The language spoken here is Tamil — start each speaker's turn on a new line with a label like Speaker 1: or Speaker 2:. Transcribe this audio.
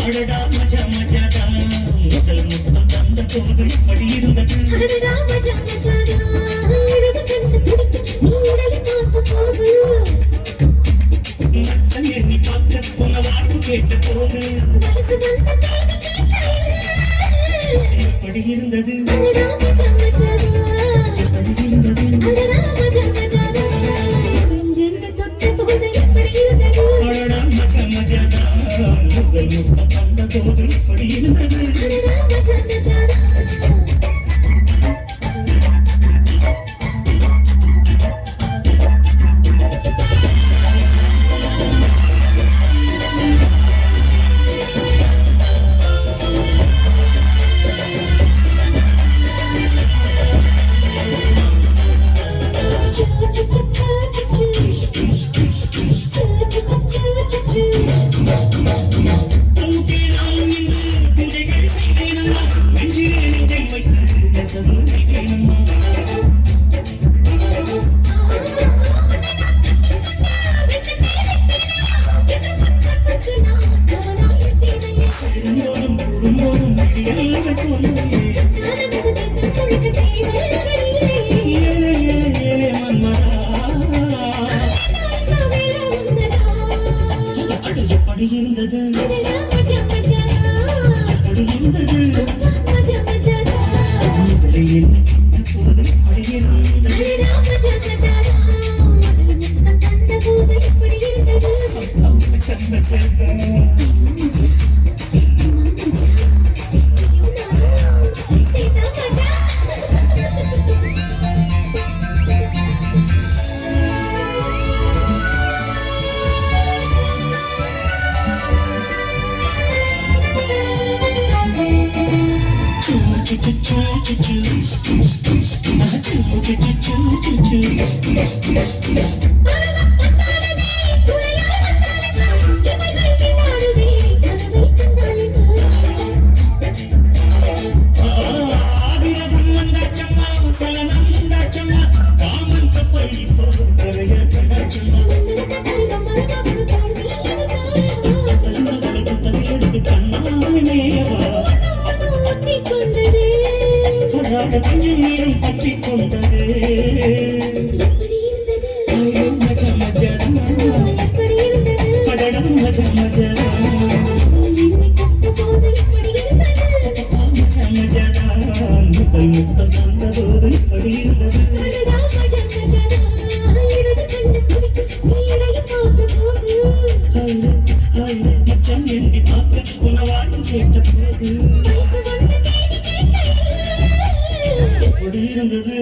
Speaker 1: அடடா மஜா மஜாதா முதல் முத்தம் தந்த போது இப்படி இருந்தது
Speaker 2: அடடா மஜா மஜாதா இடது கண்ணு துடிக்க நீ உடலை பார்த்த போது
Speaker 1: மச்சம் எண்ணி பார்க்க உன வாக்கு கேட்ட போது
Speaker 2: வயசு வந்த தேதி கேட்கையில்
Speaker 1: எப்படி இருந்தது
Speaker 2: அடடா மஜா மஜாதா
Speaker 1: எப்படி இருந்தது
Speaker 2: அடடா மஜா மஜாதா என்னை தொட்ட போது எப்படி இருந்தது
Speaker 1: அடடா மஜா மஜாதா முதல் முத்தம் தந்த போது இப்படி இருந்தது
Speaker 2: அடடா மஜா மஜாதா
Speaker 1: எப்படி இருந்தது எப்படி இருந்தது முதலில் என்ன கிட்ட போது எப்படி இருந்தது சந்த கொஞ்சம் நேரம் பற்றி கொண்டது மஜா மஜா படடம் மஜா மஜா மஜா மஜா முதல் முத்தம் தந்த போது இப்படி இருந்தது மச்சம் எண்ணி பார்க்க உணவாட்டு கேட்ட போது எப்படி இருந்தது